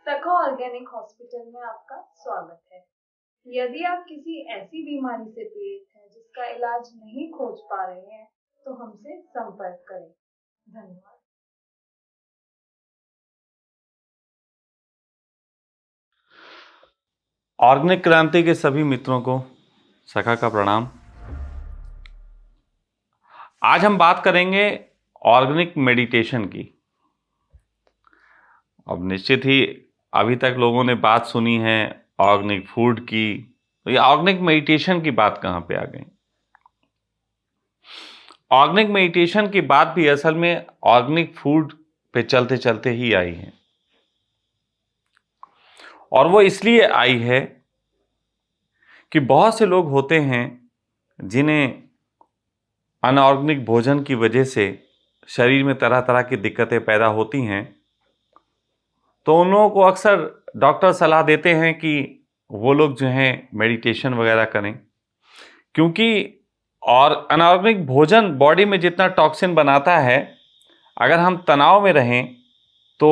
तका organic hospital में आपका स्वागत है। यदि आप किसी ऐसी बीमारी से पीड़ित हैं जिसका इलाज नहीं खोज पा रहे हैं, तो हमसे संपर्क करें। धन्यवाद। ऑर्गेनिक क्रांति के सभी मित्रों को सखा का प्रणाम। आज हम बात करेंगे ऑर्गेनिक मेडिटेशन की। अब निश्चित ही अभी तक लोगों ने बात सुनी है ऑर्गेनिक फूड की, तो ये ऑर्गेनिक मेडिटेशन की बात कहाँ पे आ गई? ऑर्गेनिक मेडिटेशन की बात भी असल में ऑर्गेनिक फूड पे चलते चलते ही आई है, और वो इसलिए आई है कि बहुत से लोग होते हैं जिन्हें अनऑर्गेनिक भोजन की वजह से शरीर में तरह तरह की दिक्कतें पैदा होती हैं। तो उन लोगों को अक्सर डॉक्टर सलाह देते हैं कि वो लोग जो हैं मेडिटेशन वगैरह करें, क्योंकि और अनऑर्गेनिक भोजन बॉडी में जितना टॉक्सिन बनाता है, अगर हम तनाव में रहें तो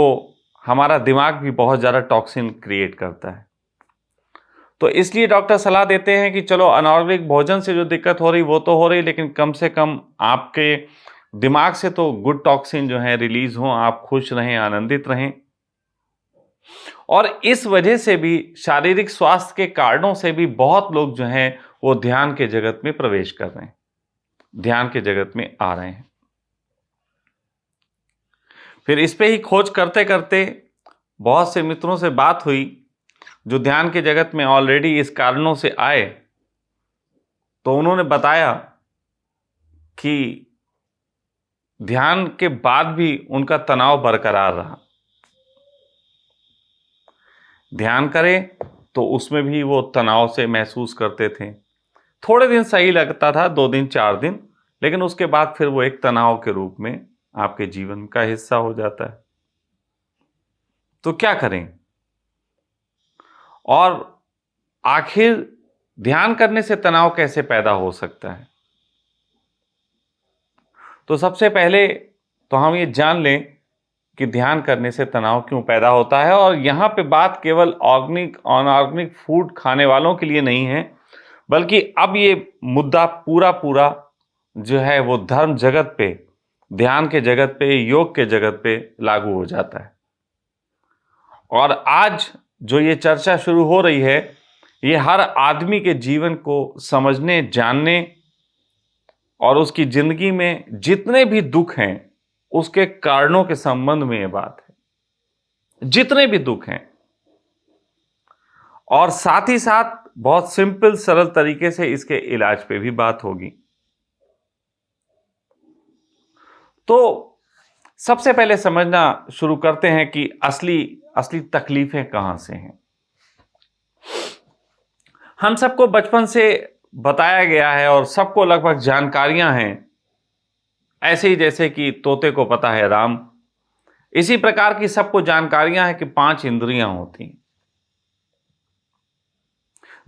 हमारा दिमाग भी बहुत ज़्यादा टॉक्सिन क्रिएट करता है। तो इसलिए डॉक्टर सलाह देते हैं कि चलो अनऑर्गेनिक भोजन से जो दिक्कत हो रही वो तो हो रही, लेकिन कम से कम आपके दिमाग से तो गुड टॉक्सिन जो है रिलीज हो, आप खुश रहें, आनंदित रहें। और इस वजह से भी शारीरिक स्वास्थ्य के कारणों से भी बहुत लोग जो हैं वो ध्यान के जगत में प्रवेश कर रहे हैं, ध्यान के जगत में आ रहे हैं। फिर इस पे ही खोज करते करते बहुत से मित्रों से बात हुई जो ध्यान के जगत में ऑलरेडी इस कारणों से आए, तो उन्होंने बताया कि ध्यान के बाद भी उनका तनाव बरकरार रहा। ध्यान करें तो उसमें भी वो तनाव से महसूस करते थे। थोड़े दिन सही लगता था, 2 दिन 4 दिन, लेकिन उसके बाद फिर वो एक तनाव के रूप में आपके जीवन का हिस्सा हो जाता है। तो क्या करें? और आखिर ध्यान करने से तनाव कैसे पैदा हो सकता है? तो सबसे पहले तो हम ये जान लें कि ध्यान करने से तनाव क्यों पैदा होता है। और यहाँ पे बात केवल ऑर्गेनिक अनऑर्गेनिक फूड खाने वालों के लिए नहीं है, बल्कि अब ये मुद्दा पूरा पूरा जो है वो धर्म जगत पे, ध्यान के जगत पे, योग के जगत पे लागू हो जाता है। और आज जो ये चर्चा शुरू हो रही है, ये हर आदमी के जीवन को समझने, जानने और उसकी जिंदगी में जितने भी दुख हैं उसके कारणों के संबंध में ये बात है, जितने भी दुख हैं। और साथ ही साथ बहुत सिंपल सरल तरीके से इसके इलाज पे भी बात होगी। तो सबसे पहले समझना शुरू करते हैं कि असली तकलीफें कहां से हैं। हम सबको बचपन से बताया गया है और सबको लगभग जानकारियां हैं, ऐसे ही जैसे कि तोते को पता है राम, इसी प्रकार की सबको जानकारियां हैं कि 5 इंद्रियां होती हैं,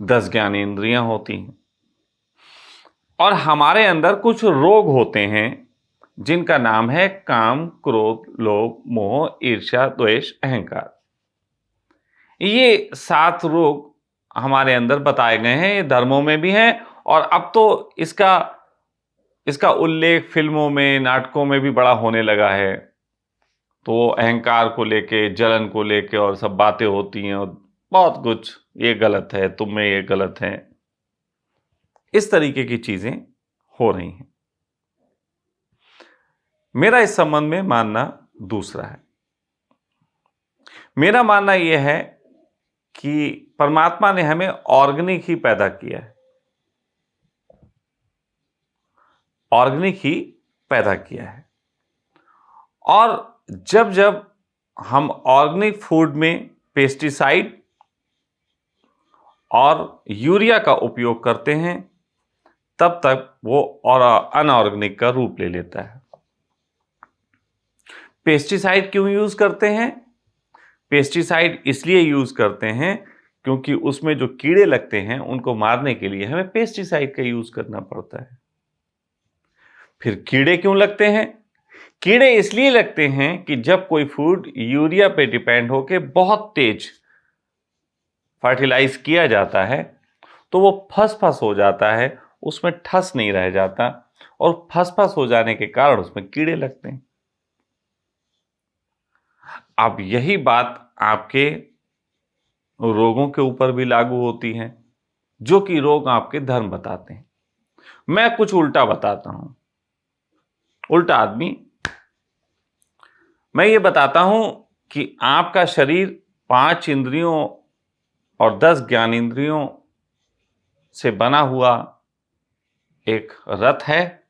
10 ज्ञानेंद्रियां होती हैं, और हमारे अंदर कुछ रोग होते हैं जिनका नाम है काम, क्रोध, लोभ, मोह, ईर्ष्या, द्वेष, अहंकार। ये 7 रोग हमारे अंदर बताए गए हैं, ये धर्मों में भी हैं, और अब तो इसका उल्लेख फिल्मों में, नाटकों में भी बड़ा होने लगा है। तो अहंकार को लेके, जलन को लेके और सब बातें होती हैं, और बहुत कुछ, ये गलत है, तुम में ये गलत है, इस तरीके की चीजें हो रही हैं। मेरा इस संबंध में मानना दूसरा है। मेरा मानना यह है कि परमात्मा ने हमें ऑर्गेनिक ही पैदा किया है, ऑर्गेनिक ही पैदा किया है। और जब जब हम ऑर्गेनिक फूड में पेस्टिसाइड और यूरिया का उपयोग करते हैं, तब तक वो और अनऑर्गेनिक का रूप ले लेता है। पेस्टिसाइड क्यों यूज करते हैं? पेस्टिसाइड इसलिए यूज करते हैं क्योंकि उसमें जो कीड़े लगते हैं उनको मारने के लिए हमें पेस्टिसाइड का यूज करना पड़ता है। फिर कीड़े क्यों लगते हैं? कीड़े इसलिए लगते हैं कि जब कोई फूड यूरिया पे डिपेंड होके बहुत तेज फर्टिलाइज किया जाता है तो वो फस फस हो जाता है, उसमें ठस नहीं रह जाता, और फस फस हो जाने के कारण उसमें कीड़े लगते हैं। अब यही बात आपके रोगों के ऊपर भी लागू होती है, जो कि रोग आपके धर्म बताते हैं। मैं कुछ उल्टा बताता हूं, उल्टा आदमी। मैं ये बताता हूं कि आपका शरीर 5 इंद्रियों और 10 ज्ञानेंद्रियों से बना हुआ एक रथ है,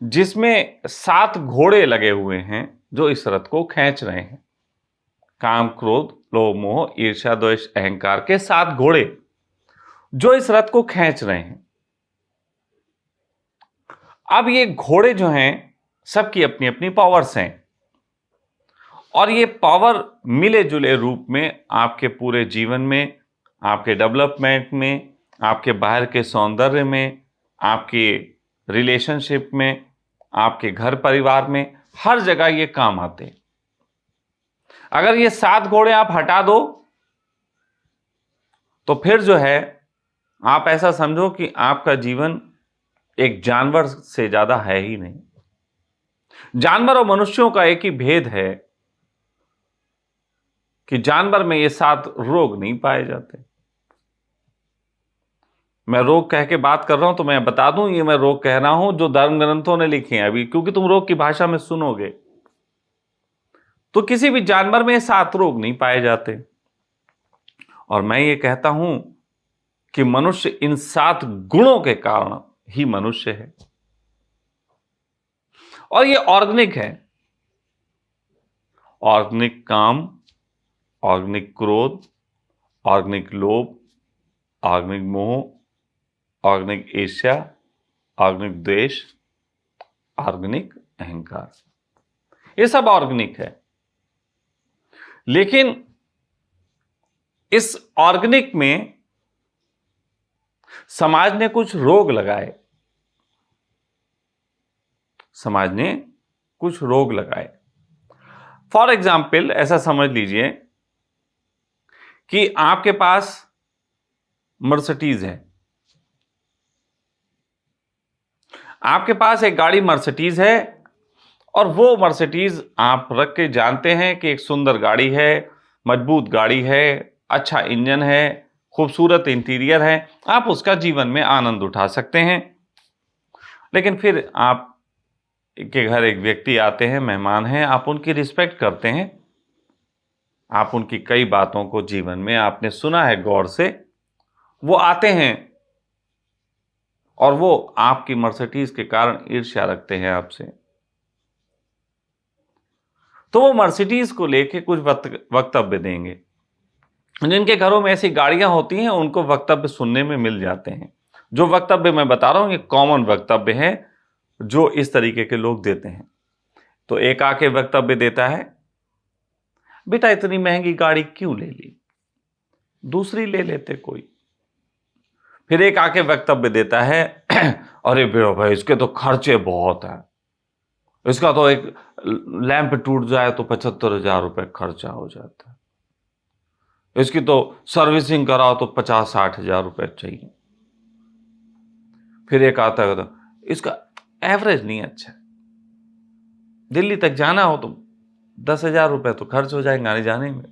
जिसमें 7 घोड़े लगे हुए हैं जो इस रथ को खींच रहे हैं। काम, क्रोध, लोभ, मोह, ईर्ष्या, द्वेष, अहंकार के 7 घोड़े जो इस रथ को खींच रहे हैं। अब ये घोड़े जो हैं, सबकी अपनी अपनी पावर्स हैं, और ये पावर मिले जुले रूप में आपके पूरे जीवन में, आपके डेवलपमेंट में, आपके बाहर के सौंदर्य में, आपके रिलेशनशिप में, आपके घर परिवार में, हर जगह ये काम आते हैं। अगर ये 7 घोड़े आप हटा दो तो फिर जो है, आप ऐसा समझो कि आपका जीवन एक जानवर से ज्यादा है ही नहीं। जानवर और मनुष्यों का एक ही भेद है कि जानवर में ये 7 रोग नहीं पाए जाते। मैं रोग कह के बात कर रहा हूं तो मैं बता दूं, ये मैं रोग कह रहा हूं जो धर्म ग्रंथों ने लिखे हैं अभी, क्योंकि तुम रोग की भाषा में सुनोगे तो किसी भी जानवर में 7 रोग नहीं पाए जाते। और मैं ये कहता हूं कि मनुष्य इन 7 गुणों के कारण ही मनुष्य है, और ये ऑर्गेनिक है। ऑर्गेनिक काम, ऑर्गेनिक क्रोध, ऑर्गेनिक लोभ, ऑर्गेनिक मोह, ऑर्गेनिक ईर्ष्या, ऑर्गेनिक द्वेष, ऑर्गेनिक अहंकार, ये सब ऑर्गेनिक है। लेकिन इस ऑर्गेनिक में समाज ने कुछ रोग लगाए, समाज ने कुछ रोग लगाए। फॉर एग्जाम्पल, ऐसा समझ लीजिए कि आपके पास मर्सिडीज है, आपके पास एक गाड़ी मर्सिडीज है, और वो मर्सिडीज आप रख के जानते हैं कि एक सुंदर गाड़ी है, मजबूत गाड़ी है, अच्छा इंजन है, खूबसूरत इंटीरियर है, आप उसका जीवन में आनंद उठा सकते हैं। लेकिन फिर आप के घर एक व्यक्ति आते हैं, मेहमान हैं, आप उनकी रिस्पेक्ट करते हैं, आप उनकी कई बातों को जीवन में आपने सुना है गौर से, वो आते हैं और वो आपकी मर्सिडीज के कारण ईर्ष्या रखते हैं आपसे, तो वो मर्सिडीज को लेके कुछ वक्तव्य देंगे। जिनके घरों में ऐसी गाड़ियां होती हैं उनको वक्तव्य सुनने में मिल जाते हैं। जो वक्तव्य मैं बता रहा हूं ये कॉमन वक्तव्य हैं जो इस तरीके के लोग देते हैं। तो एक आके वक्तव्य देता है, बेटा इतनी महंगी गाड़ी क्यों ले ली, दूसरी ले लेते कोई। फिर एक आके वक्तव्य देता है, अरे भाई इसके तो खर्चे बहुत हैं, इसका तो एक लैंप टूट जाए तो 75,000 रुपए खर्चा हो जाता है, इसकी तो सर्विसिंग कराओ तो 50-60 हजार रुपए चाहिए। फिर एक आता है, इसका एवरेज नहीं अच्छा है, दिल्ली तक जाना हो तो 10,000 रुपए तो खर्च हो जाएंगे आने जाने में।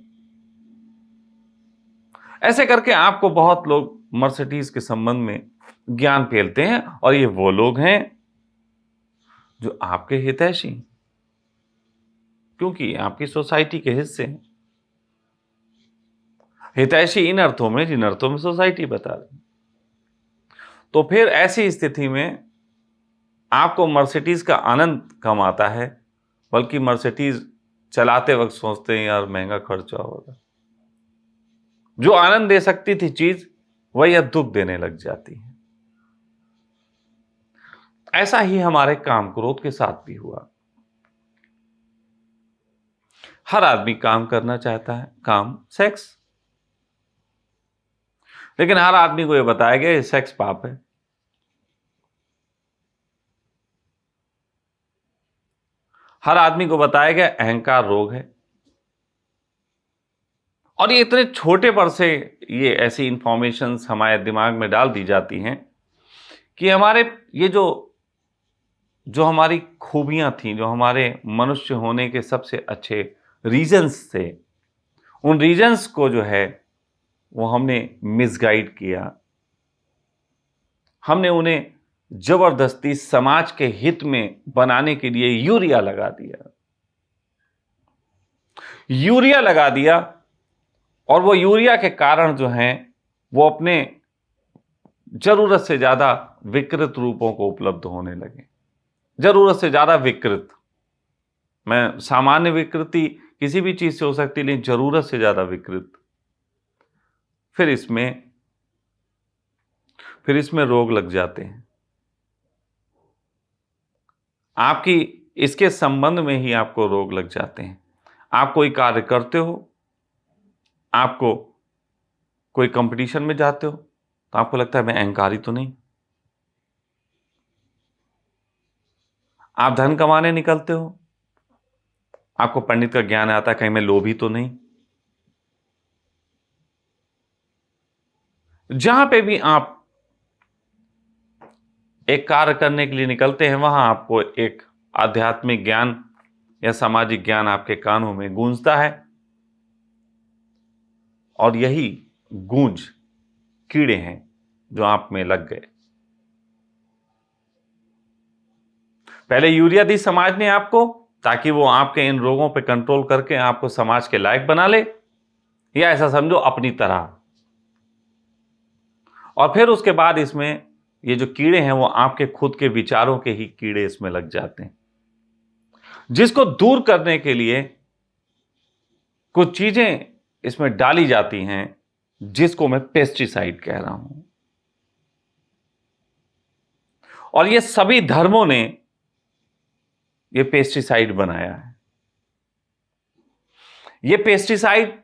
ऐसे करके आपको बहुत लोग मर्सिडीज के संबंध में ज्ञान फैलते हैं, और ये वो लोग हैं जो आपके हितैषी, क्योंकि आपकी सोसाइटी के हिस्से हैं। हितैषी इन अर्थों में जिन अर्थों में सोसाइटी बता रही। तो फिर ऐसी स्थिति में आपको मर्सिडीज का आनंद कम आता है, बल्कि मर्सिडीज चलाते वक्त सोचते हैं यार महंगा खर्चा होगा। जो आनंद दे सकती थी चीज वही अब दुख देने लग जाती है। ऐसा ही हमारे काम क्रोध के साथ भी हुआ। हर आदमी काम करना चाहता है, काम सेक्स, लेकिन हर आदमी को यह बताया गया सेक्स पाप है। हर आदमी को बताया गया अहंकार रोग है। और ये इतने छोटे पर से ये ऐसी इंफॉर्मेशंस हमारे दिमाग में डाल दी जाती हैं कि हमारे ये जो हमारी खूबियां थी, जो हमारे मनुष्य होने के सबसे अच्छे रीजंस थे, उन रीजंस को जो है वो हमने मिसगाइड किया। हमने उन्हें जबरदस्ती समाज के हित में बनाने के लिए यूरिया लगा दिया और वो यूरिया के कारण जो है वो अपने जरूरत से ज्यादा विकृत रूपों को उपलब्ध होने लगे। जरूरत से ज्यादा विकृत, मैं सामान्य विकृति किसी भी चीज से हो सकती है, लेकिन जरूरत से ज्यादा विकृत। फिर इसमें रोग लग जाते हैं। आपकी इसके संबंध में ही आपको रोग लग जाते हैं। आप कोई कार्य करते हो, आपको कोई कंपटीशन में जाते हो, तो आपको लगता है मैं अहंकारी तो नहीं। आप धन कमाने निकलते हो, आपको पंडित का ज्ञान आता है, कहीं मैं लोभी तो नहीं। जहां पे भी आप एक कार्य करने के लिए निकलते हैं, वहां आपको एक आध्यात्मिक ज्ञान या सामाजिक ज्ञान आपके कानों में गूंजता है, और यही गूंज कीड़े हैं जो आप में लग गए। पहले यूरिया दी समाज ने आपको, ताकि वो आपके इन रोगों पे कंट्रोल करके आपको समाज के लायक बना ले, या ऐसा समझो अपनी तरह। और फिर उसके बाद इसमें ये जो कीड़े हैं वो आपके खुद के विचारों के ही कीड़े इसमें लग जाते हैं, जिसको दूर करने के लिए कुछ चीजें इसमें डाली जाती हैं, जिसको मैं पेस्टिसाइड कह रहा हूं। और ये सभी धर्मों ने ये पेस्टिसाइड बनाया है। ये पेस्टिसाइड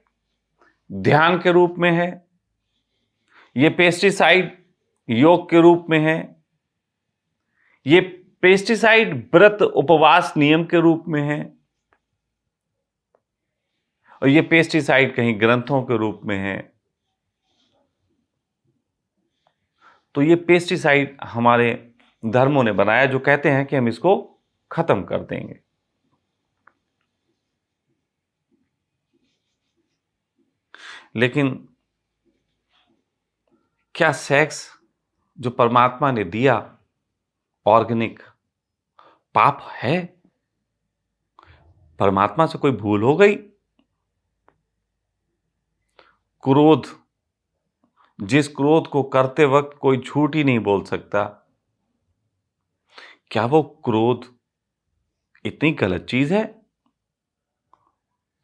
ध्यान के रूप में है, ये पेस्टिसाइड योग के रूप में है, ये पेस्टिसाइड व्रत उपवास नियम के रूप में है, और ये पेस्टिसाइड कहीं ग्रंथों के रूप में है। तो ये पेस्टिसाइड हमारे धर्मों ने बनाया, जो कहते हैं कि हम इसको खत्म कर देंगे। लेकिन क्या सेक्स जो परमात्मा ने दिया ऑर्गेनिक पाप है? परमात्मा से कोई भूल हो गई? क्रोध, जिस क्रोध को करते वक्त कोई झूठ ही नहीं बोल सकता, क्या वो क्रोध इतनी गलत चीज है?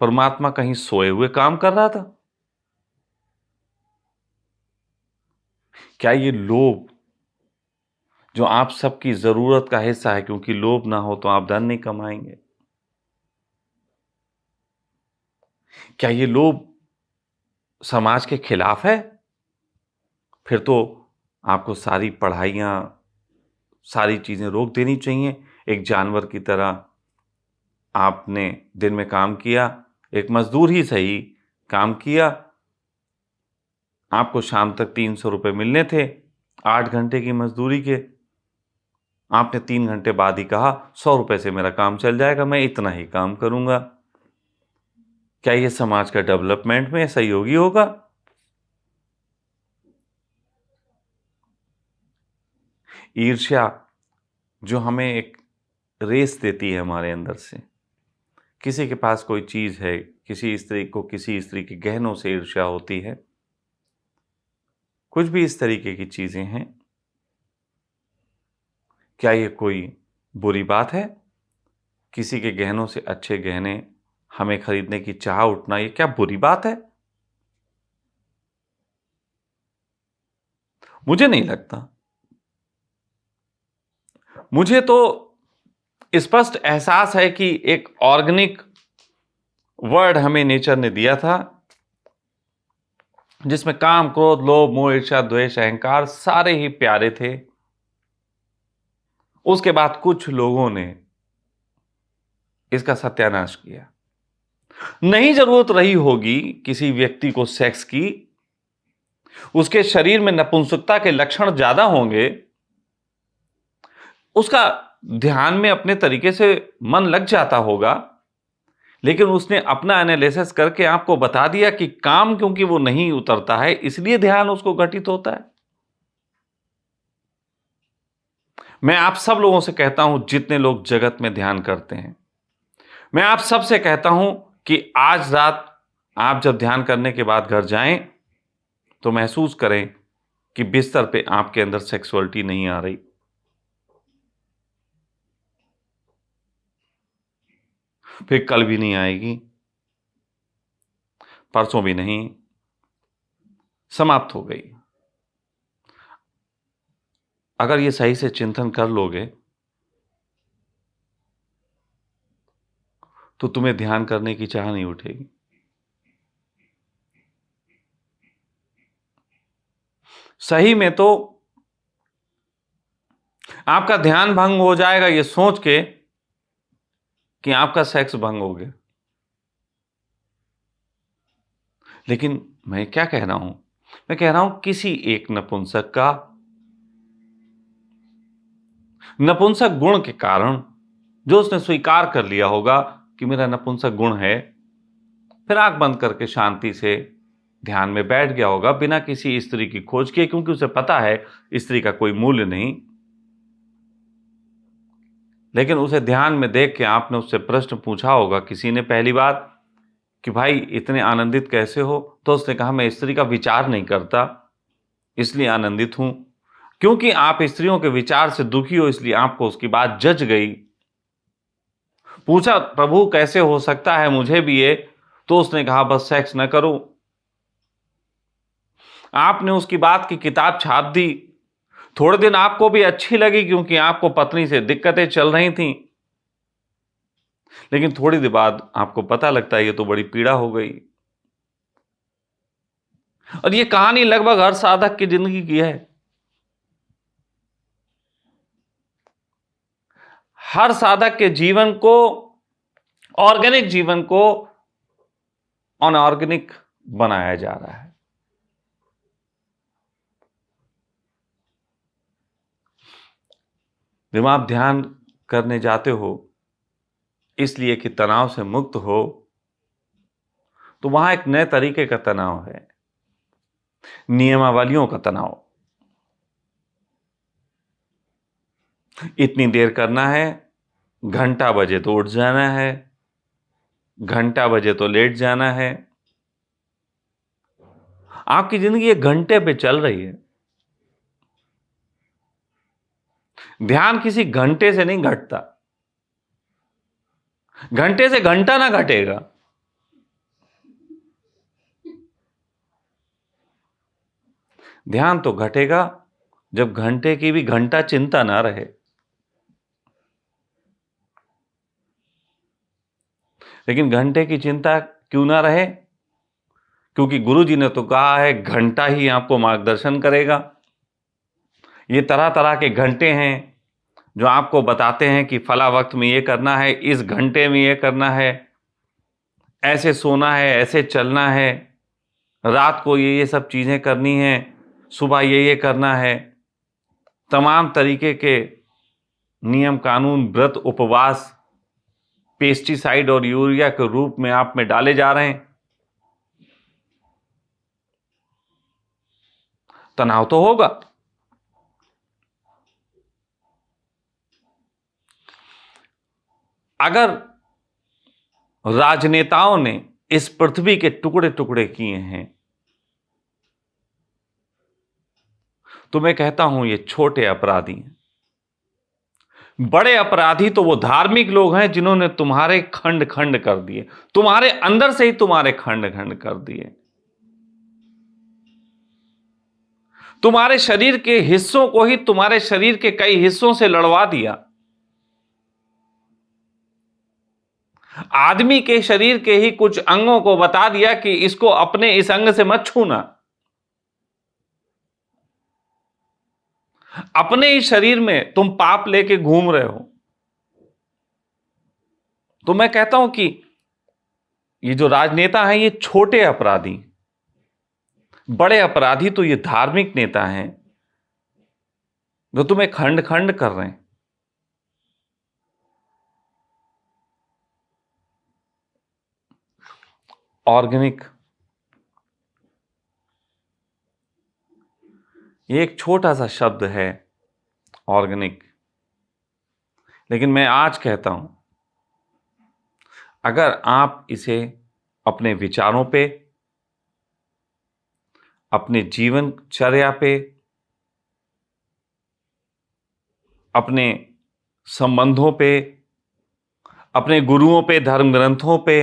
परमात्मा कहीं सोए हुए काम कर रहा था? क्या ये लोभ, जो आप सबकी जरूरत का हिस्सा है, क्योंकि लोभ ना हो तो आप धन नहीं कमाएंगे, क्या ये लोभ समाज के खिलाफ है? फिर तो आपको सारी पढ़ाइयां, सारी चीजें रोक देनी चाहिए। एक जानवर की तरह आपने दिन में काम किया, एक मजदूर ही सही काम किया, आपको शाम तक 300 रुपए मिलने थे 8 घंटे की मजदूरी के। आपने 3 घंटे बाद ही कहा 100 रुपए से मेरा काम चल जाएगा, मैं इतना ही काम करूंगा। क्या यह समाज का डेवलपमेंट में सहयोगी होगा? ईर्ष्या जो हमें एक रेस देती है हमारे अंदर से, किसी के पास कोई चीज है, किसी स्त्री को किसी स्त्री के गहनों से ईर्ष्या होती है, कुछ भी इस तरीके की चीजें हैं, क्या ये कोई बुरी बात है? किसी के गहनों से अच्छे गहने हमें खरीदने की चाह उठना, ये क्या बुरी बात है? मुझे नहीं लगता। मुझे तो स्पष्ट एहसास है कि एक ऑर्गेनिक वर्ड हमें नेचर ने दिया था, जिसमें काम, क्रोध, लोभ, मोह, ईर्ष्या, द्वेष, अहंकार सारे ही प्यारे थे। उसके बाद कुछ लोगों ने इसका सत्यानाश किया। नहीं जरूरत रही होगी किसी व्यक्ति को सेक्स की, उसके शरीर में नपुंसकता के लक्षण ज्यादा होंगे, उसका ध्यान में अपने तरीके से मन लग जाता होगा, लेकिन उसने अपना एनालिसिस करके आपको बता दिया कि काम क्योंकि वो नहीं उतरता है इसलिए ध्यान उसको घटित होता है। मैं आप सब लोगों से कहता हूं, जितने लोग जगत में ध्यान करते हैं, मैं आप सब से कहता हूं कि आज रात आप जब ध्यान करने के बाद घर जाएं तो महसूस करें कि बिस्तर पे आपके अंदर सेक्सुअलिटी नहीं आ रही। फिर कल भी नहीं आएगी, परसों भी नहीं, समाप्त हो गई। अगर ये सही से चिंतन कर लोगे तो तुम्हें ध्यान करने की चाह नहीं उठेगी। सही में तो आपका ध्यान भंग हो जाएगा ये सोच के कि आपका सेक्स भंग हो गया। लेकिन मैं क्या कह रहा हूं, मैं कह रहा हूं किसी एक नपुंसक का नपुंसक गुण के कारण, जो उसने स्वीकार कर लिया होगा कि मेरा नपुंसक गुण है, फिर आंख बंद करके शांति से ध्यान में बैठ गया होगा बिना किसी स्त्री की खोज किए, क्योंकि उसे पता है स्त्री का कोई मूल्य नहीं। लेकिन उसे ध्यान में देख के आपने उससे प्रश्न पूछा होगा किसी ने पहली बार कि भाई इतने आनंदित कैसे हो, तो उसने कहा मैं स्त्री का विचार नहीं करता इसलिए आनंदित हूं। क्योंकि आप स्त्रियों के विचार से दुखी हो इसलिए आपको उसकी बात जच गई। पूछा प्रभु कैसे हो सकता है मुझे भी ये, तो उसने कहा बस सेक्स न करो। आपने उसकी बात की किताब छाप दी। थोड़े दिन आपको भी अच्छी लगी क्योंकि आपको पत्नी से दिक्कतें चल रही थीं, लेकिन थोड़ी देर बाद आपको पता लगता है ये तो बड़ी पीड़ा हो गई। और ये कहानी लगभग हर साधक की जिंदगी की है। हर साधक के जीवन को, ऑर्गेनिक जीवन को अनऑर्गेनिक बनाया जा रहा है। जब आप ध्यान करने जाते हो इसलिए कि तनाव से मुक्त हो, तो वहां एक नए तरीके का तनाव है, नियमावलियों का तनाव। इतनी देर करना है, घंटा बजे तो उठ जाना है, घंटा बजे तो लेट जाना है। आपकी जिंदगी एक घंटे पे चल रही है। ध्यान किसी घंटे से नहीं घटता, घंटे से घंटा ना घटेगा। ध्यान तो घटेगा जब घंटे की भी घंटा चिंता ना रहे। लेकिन घंटे की चिंता क्यों ना रहे? क्योंकि गुरु जी ने तो कहा है घंटा ही आपको मार्गदर्शन करेगा। ये तरह तरह के घंटे हैं जो आपको बताते हैं कि फला वक्त में ये करना है, इस घंटे में ये करना है, ऐसे सोना है, ऐसे चलना है, रात को ये सब चीजें करनी है, सुबह ये करना है। तमाम तरीके के नियम कानून, व्रत, उपवास पेस्टिसाइड और यूरिया के रूप में आप में डाले जा रहे हैं। तनाव तो होगा। अगर राजनेताओं ने इस पृथ्वी के टुकड़े टुकड़े किए हैं तो मैं कहता हूं ये छोटे अपराधी हैं। बड़े अपराधी तो वो धार्मिक लोग हैं जिन्होंने तुम्हारे खंड खंड कर दिए, तुम्हारे अंदर से ही तुम्हारे खंड खंड कर दिए। तुम्हारे शरीर के हिस्सों को ही तुम्हारे शरीर के कई हिस्सों से लड़वा दिया। आदमी के शरीर के ही कुछ अंगों को बता दिया कि इसको अपने इस अंग से मत छूना। अपने ही शरीर में तुम पाप लेके घूम रहे हो। तो मैं कहता हूं कि ये जो राजनेता हैं ये छोटे अपराधी, बड़े अपराधी तो ये धार्मिक नेता हैं जो तुम्हें खंड खंड कर रहे हैं। ऑर्गेनिक, ये एक छोटा सा शब्द है ऑर्गेनिक, लेकिन मैं आज कहता हूं अगर आप इसे अपने विचारों पे, अपने जीवनचर्या पे, अपने संबंधों पे, अपने गुरुओं पे, धर्म ग्रंथों पे,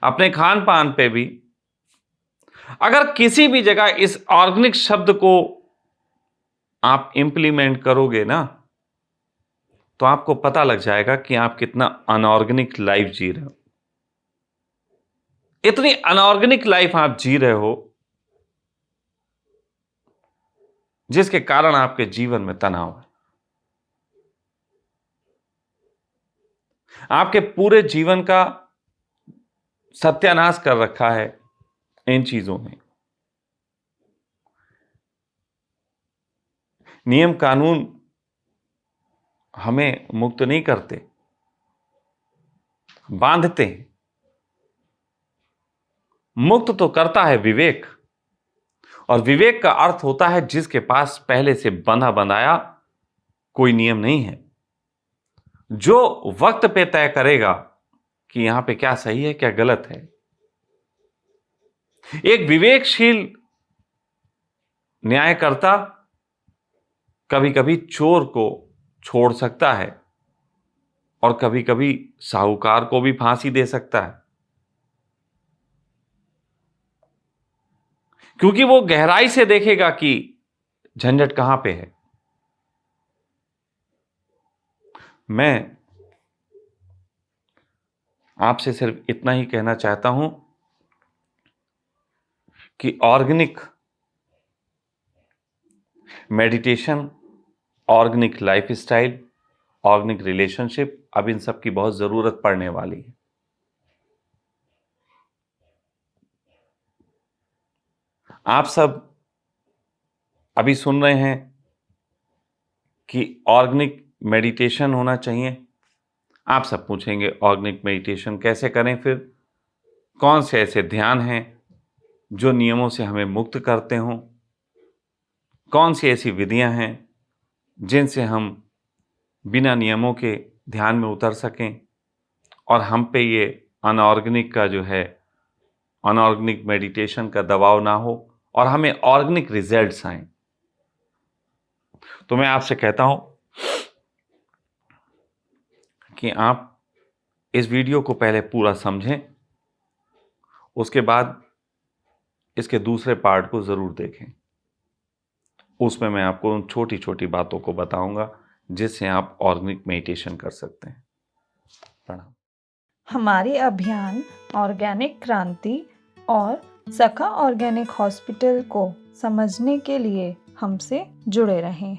अपने खान पान पे भी अगर किसी भी जगह इस ऑर्गेनिक शब्द को आप इंप्लीमेंट करोगे ना, तो आपको पता लग जाएगा कि आप कितना अनऑर्गेनिक लाइफ जी रहे हो। इतनी अनऑर्गेनिक लाइफ आप जी रहे हो जिसके कारण आपके जीवन में तनाव है। आपके पूरे जीवन का सत्यानाश कर रखा है इन चीजों ने। नियम कानून हमें मुक्त नहीं करते, बांधते हैं। मुक्त तो करता है विवेक, और विवेक का अर्थ होता है जिसके पास पहले से बंधा बंधाया कोई नियम नहीं है, जो वक्त पे तय करेगा कि यहां पे क्या सही है क्या गलत है। एक विवेकशील न्यायकर्ता कभी कभी चोर को छोड़ सकता है और कभी कभी साहूकार को भी फांसी दे सकता है, क्योंकि वो गहराई से देखेगा कि झंझट कहां पे है। मैं आपसे सिर्फ इतना ही कहना चाहता हूं कि organic meditation, organic lifestyle, organic relationship, अब इन सब की बहुत जरूरत पड़ने वाली है। आप सब अभी सुन रहे हैं कि ऑर्गेनिक मेडिटेशन होना चाहिए। आप सब पूछेंगे ऑर्गेनिक मेडिटेशन कैसे करें, फिर कौन से ऐसे ध्यान हैं जो नियमों से हमें मुक्त करते हों, कौन सी ऐसी विधियां हैं जिनसे हम बिना नियमों के ध्यान में उतर सकें और हम पे ये अनऑर्गेनिक का जो है, अनऑर्गेनिक मेडिटेशन का दबाव ना हो और हमें ऑर्गेनिक रिजल्ट्स आए। तो मैं आपसे कहता हूं कि आप इस वीडियो को पहले पूरा समझें, उसके बाद इसके दूसरे पार्ट को जरूर देखें। उसमें मैं आपको उन छोटी छोटी बातों को बताऊंगा जिससे आप ऑर्गेनिक मेडिटेशन कर सकते हैं। प्रणाम। हमारे अभियान ऑर्गेनिक क्रांति और सखा ऑर्गेनिक हॉस्पिटल को समझने के लिए हमसे जुड़े रहें।